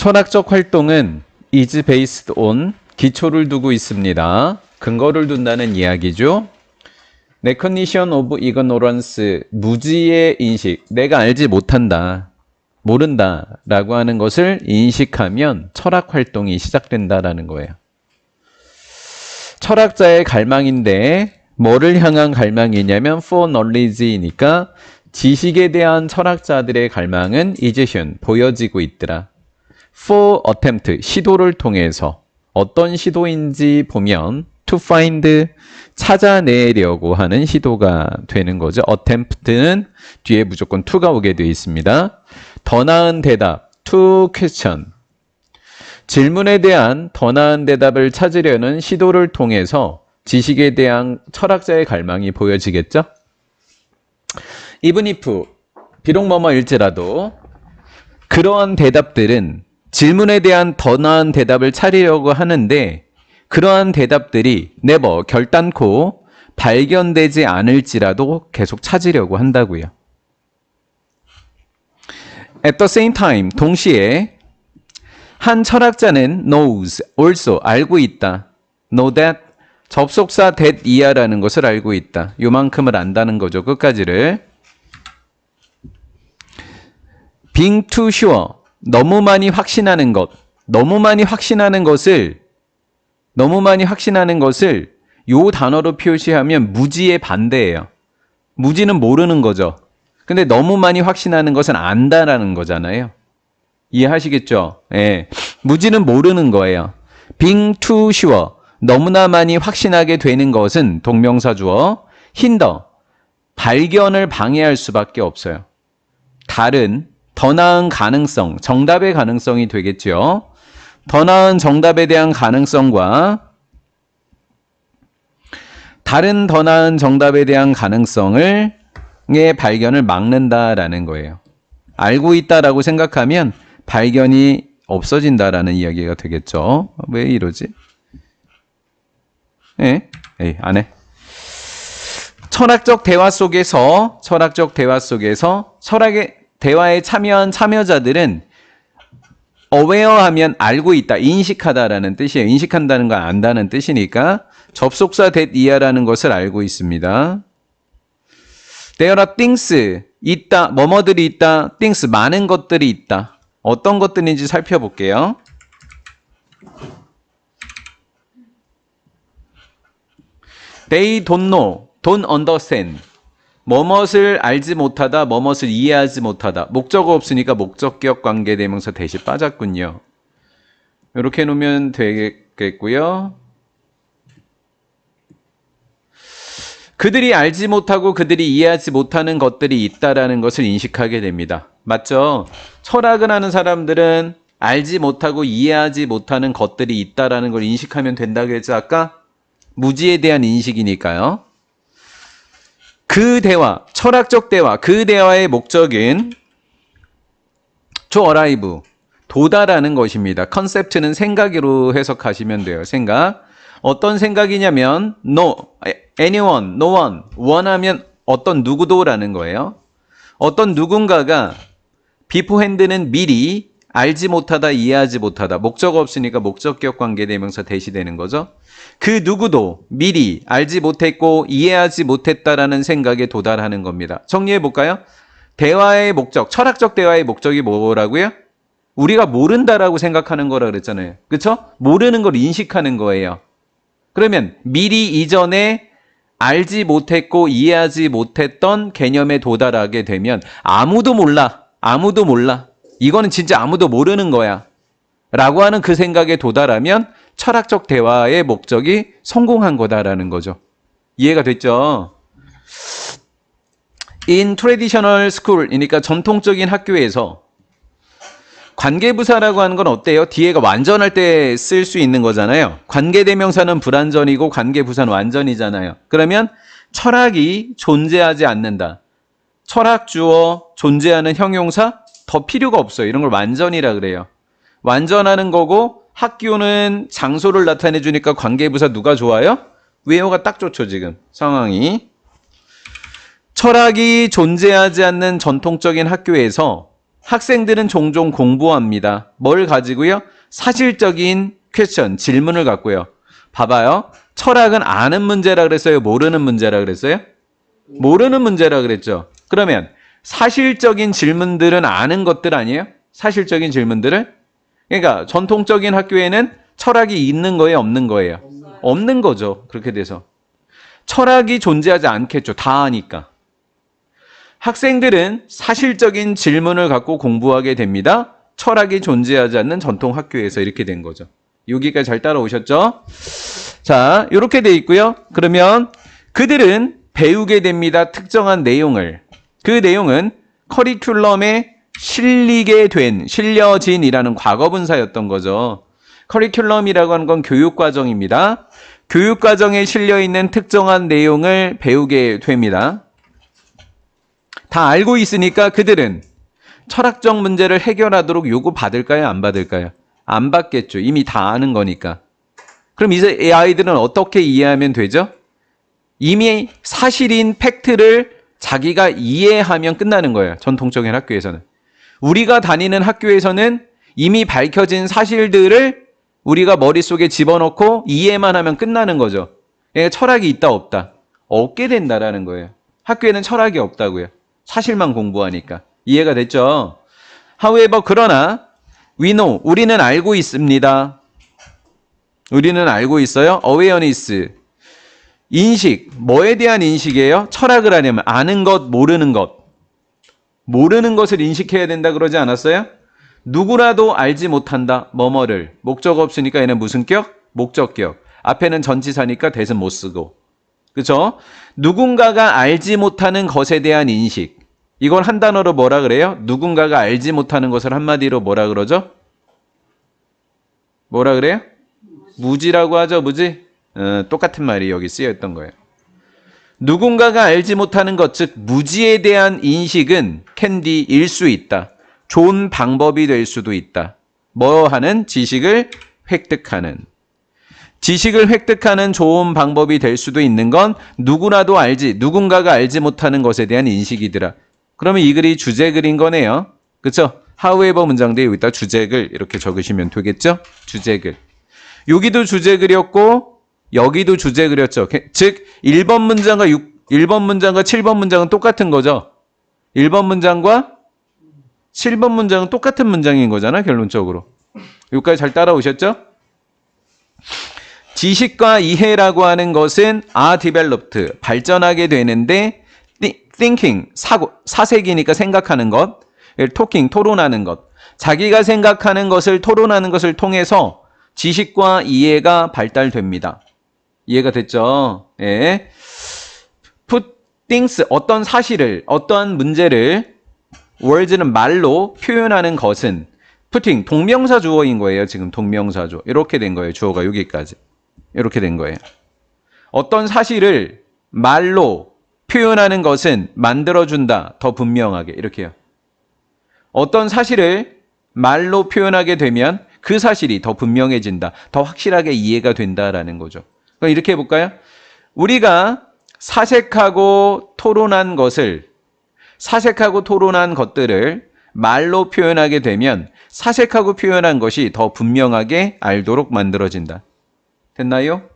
철학적 활동은 is based on 기초를 두고 있습니다. 근거를 둔다는 이야기죠. recognition of ignorance, 무지의 인식, 내가 알지 못한다, 모른다 라고 하는 것을 인식하면 철학 활동이 시작된다라는 거예요. 철학자의 갈망인데 뭐를 향한 갈망이냐면 for knowledge이니까 지식에 대한 철학자들의 갈망은 이제현 보여지고 있더라. for attempt, 시도를 통해서 어떤 시도인지 보면 to find, 찾아내려고 하는 시도가 되는 거죠. attempt는 뒤에 무조건 to가 오게 되어 있습니다. 더 나은 대답, to question, 질문에 대한 더 나은 대답을 찾으려는 시도를 통해서 지식에 대한 철학자의 갈망이 보여지겠죠? even if, 비록 뭐뭐일지라도 그러한 대답들은 질문에 대한 더 나은 대답을 찾으려고 하는데 그러한 대답들이 never, 결단코 발견되지 않을지라도 계속 찾으려고 한다고요. At the same time, 동시에 한 철학자는 knows, also, 알고 있다. know that, 접속사 that 이하라는 것을 알고 있다. 요만큼을 안다는 거죠. 끝까지를. being too sure, 너무 많이 확신하는 것. 너무 많이 확신하는 것을 요 단어로 표시하면 무지의 반대예요. 무지는 모르는 거죠. 근데 너무 많이 확신하는 것은 안다라는 거잖아요. 이해하시겠죠? 예. 무지는 모르는 거예요. being too sure, 너무나 많이 확신하게 되는 것은 동명사 주어 hinder, 발견을 방해할 수밖에 없어요. 다른, 더 나은 가능성, 정답의 가능성이 되겠죠. 더 나은 정답에 대한 가능성과 다른 더 나은 정답에 대한 가능성의 발견을 막는다라는 거예요. 알고 있다라고 생각하면 발견이 없어진다라는 이야기가 되겠죠. 왜 이러지? 예? 에이, 안 해. 철학적 대화 속에서 철학의 대화에 참여한 참여자들은 aware하면 알고 있다, 인식하다라는 뜻이에요. 인식한다는 건 안다는 뜻이니까 접속사 that 이하라는 것을 알고 있습니다. There are things, 있다, 뭐뭐들이 있다, things, 많은 것들이 있다. 어떤 것들인지 살펴볼게요. They don't know, don't understand. 뭐뭇을 알지 못하다, 뭐뭇을 이해하지 못하다. 목적어 없으니까 목적격 관계대명사 대신 빠졌군요. 이렇게 놓으면 되겠고요. 그들이 알지 못하고 그들이 이해하지 못하는 것들이 있다라는 것을 인식하게 됩니다. 맞죠? 철학을 하는 사람들은 알지 못하고 이해하지 못하는 것들이 있다라는 걸 인식하면 된다고 했죠, 아까? 무지에 대한 인식이니까요. 그 대화, 철학적 대화, 그 대화의 목적은 to arrive, 도달하는 것입니다. 컨셉트는 생각으로 해석하시면 돼요. 생각. 어떤 생각이냐면 no, anyone, no one, 원하면 어떤 누구도라는 거예요. 어떤 누군가가 beforehand는 미리 알지 못하다, 이해하지 못하다. 목적 없으니까 목적격 관계대명사 대시되는 거죠. 그 누구도 미리 알지 못했고 이해하지 못했다라는 생각에 도달하는 겁니다. 정리해 볼까요? 대화의 목적, 철학적 대화의 목적이 뭐라고요? 우리가 모른다라고 생각하는 거라 그랬잖아요. 그렇죠? 모르는 걸 인식하는 거예요. 그러면 미리 이전에 알지 못했고 이해하지 못했던 개념에 도달하게 되면 아무도 몰라. 이거는 진짜 아무도 모르는 거야. 라고 하는 그 생각에 도달하면 철학적 대화의 목적이 성공한 거다라는 거죠. 이해가 됐죠? In traditional school, 그러니까 전통적인 학교에서 관계부사라고 하는 건 어때요? 뒤에가 완전할 때 쓸 수 있는 거잖아요. 관계대명사는 불완전이고 관계부사는 완전이잖아요. 그러면 철학이 존재하지 않는다. 철학 주어 존재하는 형용사 더 필요가 없어요. 이런 걸 완전이라 그래요. 완전하는 거고 학교는 장소를 나타내 주니까 관계부사 누가 좋아요? where가 딱 좋죠, 지금 상황이. 철학이 존재하지 않는 전통적인 학교에서 학생들은 종종 공부합니다. 뭘 가지고요? 사실적인 퀘스천, 질문을 갖고요. 봐봐요. 철학은 아는 문제라 그랬어요? 모르는 문제라 그랬어요? 모르는 문제라 그랬죠. 그러면 사실적인 질문들은 아는 것들 아니에요? 사실적인 질문들을? 그러니까 전통적인 학교에는 철학이 있는 거예요? 없는 거예요? 없는 거죠. 그렇게 돼서. 철학이 존재하지 않겠죠. 다 아니까. 학생들은 사실적인 질문을 갖고 공부하게 됩니다. 철학이 존재하지 않는 전통 학교에서 이렇게 된 거죠. 여기까지 잘 따라오셨죠? 자, 이렇게 돼 있고요. 그러면 그들은 배우게 됩니다. 특정한 내용을. 그 내용은 커리큘럼에 실려진이라는 과거분사였던 거죠. 커리큘럼이라고 하는 건 교육과정입니다. 교육과정에 실려있는 특정한 내용을 배우게 됩니다. 다 알고 있으니까 그들은 철학적 문제를 해결하도록 요구받을까요? 안 받을까요? 안 받겠죠. 이미 다 아는 거니까. 그럼 이제 이 아이들은 어떻게 이해하면 되죠? 이미 사실인 팩트를 자기가 이해하면 끝나는 거예요. 전통적인 학교에서는. 우리가 다니는 학교에서는 이미 밝혀진 사실들을 우리가 머릿속에 집어넣고 이해만 하면 끝나는 거죠. 그러니까 철학이 있다 없다. 없게 된다라는 거예요. 학교에는 철학이 없다고요. 사실만 공부하니까. 이해가 됐죠? However, 그러나 we know, 우리는 알고 있습니다. 우리는 알고 있어요. awareness, 인식, 뭐에 대한 인식이에요? 철학을 하려면 아는 것, 모르는 것. 모르는 것을 인식해야 된다 그러지 않았어요? 누구라도 알지 못한다. 뭐뭐를. 목적 없으니까 얘는 무슨 격? 목적격. 앞에는 전치사니까 대신 못 쓰고. 그렇죠? 누군가가 알지 못하는 것에 대한 인식. 이걸 한 단어로 뭐라 그래요? 누군가가 알지 못하는 것을 한마디로 뭐라 그러죠? 뭐라 그래요? 무지라고 하죠. 무지? 똑같은 말이 여기 쓰여있던 거예요. 누군가가 알지 못하는 것, 즉 무지에 대한 인식은 캔디일 수 있다. 좋은 방법이 될 수도 있다. 뭐 하는? 지식을 획득하는. 지식을 획득하는 좋은 방법이 될 수도 있는 건 누구라도 알지, 누군가가 알지 못하는 것에 대한 인식이더라. 그러면 이 글이 주제글인 거네요. 그렇죠? however 문장대에 여기다 주제글 이렇게 적으시면 되겠죠? 주제글. 여기도 주제글이었고 여기도 주제글이었죠. 즉 1번 문장과 7번 문장은 똑같은 거죠. 1번 문장과 7번 문장은 똑같은 문장인 거잖아, 결론적으로. 여기까지 잘 따라오셨죠? 지식과 이해라고 하는 것은 are developed, 발전하게 되는데 thinking, 사색이니까 생각하는 것, talking, 토론하는 것, 자기가 생각하는 것을 토론하는 것을 통해서 지식과 이해가 발달됩니다. 이해가 됐죠? 예. put things, 어떤 사실을, 어떠한 문제를 words는 말로 표현하는 것은 putting, 동명사 주어인 거예요. 지금 동명사 주어. 이렇게 된 거예요. 주어가 여기까지. 이렇게 된 거예요. 어떤 사실을 말로 표현하는 것은 만들어준다. 더 분명하게. 이렇게요. 어떤 사실을 말로 표현하게 되면 그 사실이 더 분명해진다. 더 확실하게 이해가 된다라는 거죠. 그럼 이렇게 해볼까요? 우리가 사색하고 토론한 것들을 말로 표현하게 되면 사색하고 표현한 것이 더 분명하게 알도록 만들어진다. 됐나요?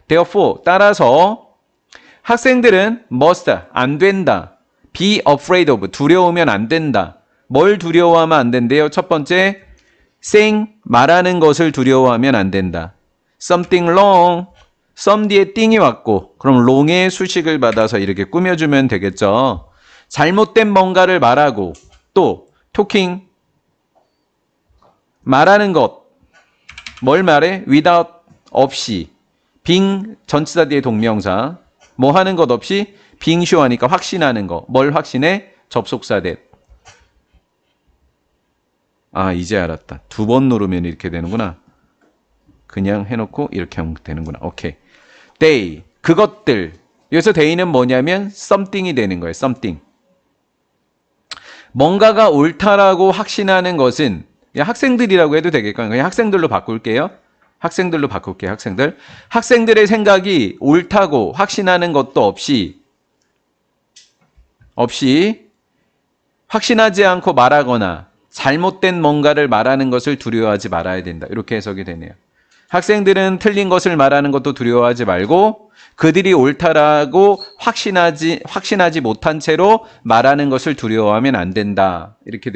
Therefore, 따라서 학생들은 must, 안 된다. be afraid of, 두려우면 안 된다. 뭘 두려워하면 안 된대요? 첫 번째, saying, 말하는 것을 두려워하면 안 된다. something wrong, some 뒤에 띵이 왔고 그럼 wrong의 수식을 받아서 이렇게 꾸며주면 되겠죠. 잘못된 뭔가를 말하고 또 talking, 말하는 것, 뭘 말해? without, 없이, being, 전치사 뒤에 동명사, 뭐 하는 것 없이 being sure 하니까 확신하는 거. 뭘 확신해? 접속사 that. 아, 이제 알았다. 2번 누르면 이렇게 되는구나. 그냥 해놓고 이렇게 하면 되는구나. 오케이. they, 그것들. 여기서 they는 뭐냐면 something이 되는 거예요. something. 뭔가가 옳다라고 확신하는 것은 그냥 학생들이라고 해도 되겠고요. 그냥 학생들로 바꿀게요. 학생들로 바꿀게요. 학생들의 생각이 옳다고 확신하는 것도 없이 확신하지 않고 말하거나 잘못된 뭔가를 말하는 것을 두려워하지 말아야 된다. 이렇게 해석이 되네요. 학생들은 틀린 것을 말하는 것도 두려워하지 말고 그들이 옳다라고 확신하지 못한 채로 말하는 것을 두려워하면 안 된다. 이렇게